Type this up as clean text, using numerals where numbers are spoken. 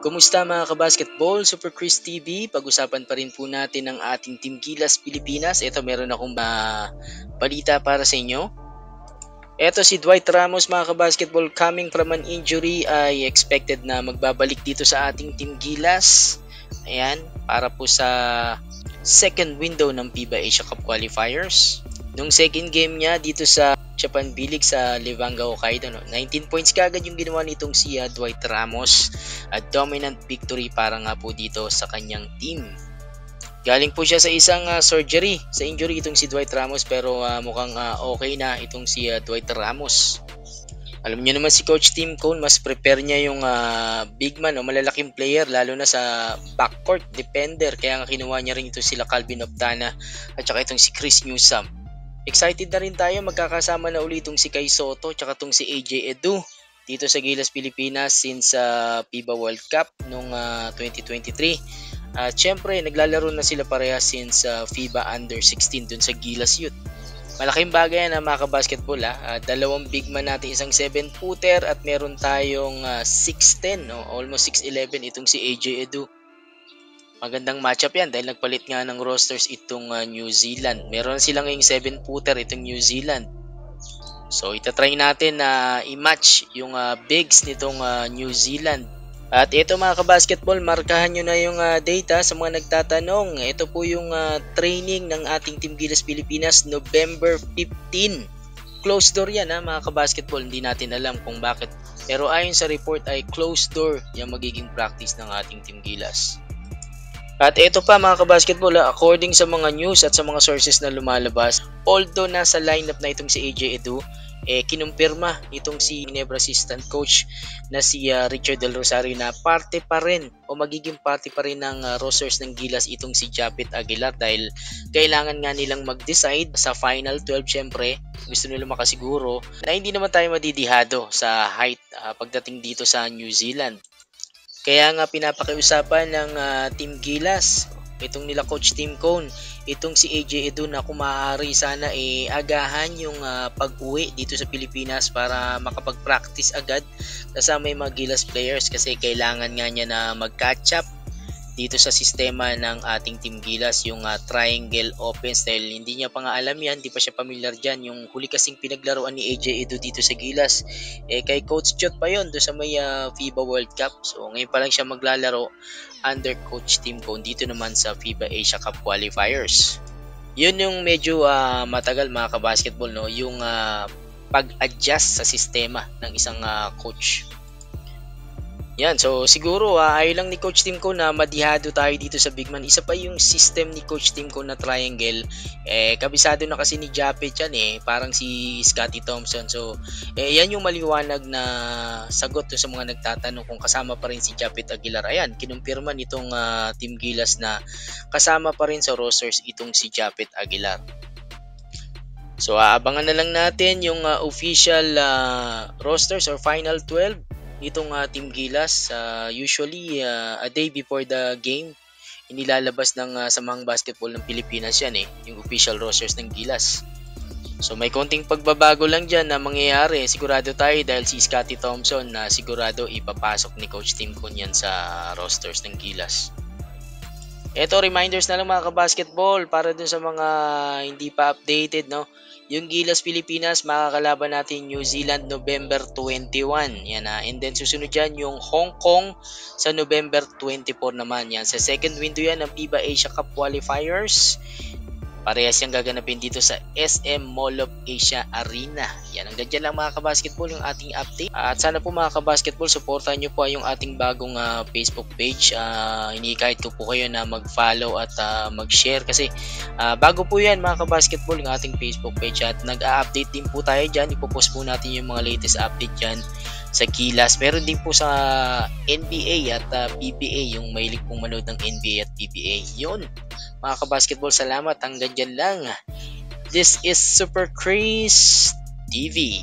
Kumusta mga kabasketball? Super Chris TV. Pag-usapan pa rin po natin ang ating Team Gilas Pilipinas. Ito meron akong balita para sa inyo. Ito si Dwight Ramos mga kabasketball, coming from an injury ay expected na magbabalik dito sa ating Team Gilas. Ayan, para po sa second window ng FIBA Asia Cup Qualifiers. Nung second game niya dito sa Japan B-League sa Leavanga Hokkaido, 19 points kagad yung ginawa nitong si Dwight Ramos. A dominant victory para nga po dito sa kanyang team. Galing po siya sa isang surgery, sa injury itong si Dwight Ramos, pero mukhang okay na itong si Dwight Ramos. Alam niyo naman si Coach Tim Cone, mas prepare niya yung big man o malalaking player, lalo na sa backcourt defender. Kaya nga kinuha niya rin ito sila Calvin Optana at saka itong si Chris Newsome. Excited na rin tayo, magkakasama na ulit itong si Kai Soto at saka itong si AJ Edu dito sa Gilas Pilipinas since FIBA World Cup noong 2023. At syempre, naglalaro na sila pareha since FIBA Under 16 dun sa Gilas Youth. Malaking bagay na mga kabasketball. Dalawang big man natin, isang 7-footer at meron tayong 6'10", almost 6'11", itong si AJ Edu. Magandang matchup yan dahil nagpalit nga ng rosters itong New Zealand. Meron silang ngayong 7-footer itong New Zealand. So itatry natin na i-match yung bigs nitong New Zealand. At ito mga kabasketball, markahan nyo na yung data sa mga nagtatanong. Ito po yung training ng ating Team Gilas Pilipinas, November 15. Closed door yan mga kabasketball, hindi natin alam kung bakit. Pero ayon sa report ay closed door yung magiging practice ng ating Team Gilas. At ito pa mga kabasketball, according sa mga news at sa mga sources na lumalabas, although nasa lineup na itong si AJ Edu, kinumpirma itong si Ginebra assistant coach na si Richard Del Rosario na parte pa rin o magiging parte pa rin ng rosters ng Gilas itong si Japet Aguilar dahil kailangan nga nilang mag-decide sa final 12. Syempre gusto nila makasiguro na hindi naman tayo madidihado sa height pagdating dito sa New Zealand. Kaya nga pinapakiusapan ng Team Gilas, itong nila Coach Tim Cone, itong si AJ Edu na kung maaari sana agahan yung pag-uwi dito sa Pilipinas para makapag-practice agad kasama yung mga Gilas players kasi kailangan nga niya na mag-catch up dito sa sistema ng ating Team Gilas, yung triangle offense dahil hindi niya pa nga alam yan, hindi pa siya familiar dyan. Yung huli kasing pinaglaruan ni AJ Edu dito sa Gilas, kay Coach Chot pa yun doon sa may FIBA World Cup. So ngayon pa lang siya maglalaro under Coach Tim Cone dito naman sa FIBA Asia Cup Qualifiers. Yun yung medyo matagal mga kabasketball, no? Yung pag-adjust sa sistema ng isang coach. Yan, so siguro ayaw lang ni Coach Tim Cone na madihado tayo dito sa big man. Isa pa yung system ni Coach Tim Cone na triangle. Kabisado na kasi ni Japet yan parang si Scottie Thompson. So, yan yung maliwanag na sagot sa mga nagtatanong kung kasama pa rin si Japet Aguilar. Ayan, kinumpirma nitong Team Gilas na kasama pa rin sa rosters itong si Japet Aguilar. So, abangan na lang natin yung official rosters or final 12 itong Team Gilas. Usually a day before the game inilalabas ng Samahang Basketball ng Pilipinas yan yung official rosters ng Gilas. So may konting pagbabago lang dyan na mangyayari, sigurado tayo dahil si Scottie Thompson na sigurado ipapasok ni Coach Tim Cone yan sa rosters ng Gilas. Eto, reminders na lang mga kabasketball para dun sa mga hindi pa updated, no? Yung Gilas Pilipinas, makakalaban natin New Zealand November 21. Yan and then susunod dyan yung Hong Kong sa November 24 naman. Yan, sa second window yan ng FIBA Asia Cup Qualifiers. Parehas yung gaganapin dito sa SM Mall of Asia Arena. Yan, hanggang dyan lang mga kabasketball yung ating update. At sana po mga kabasketball, supportan nyo po yung ating bagong Facebook page. Hinikahit ko po kayo na mag-follow at mag-share kasi bago po yan mga kabasketball yung ating Facebook page at nag-a-update din po tayo dyan. Ipopost po natin yung mga latest update dyan sa Gilas. Meron din po sa NBA at PBA, yung mahilig pong manood ng NBA at PBA. Yun mga kabasketball, salamat. Hanggang dyan lang. This is Super Chris TV.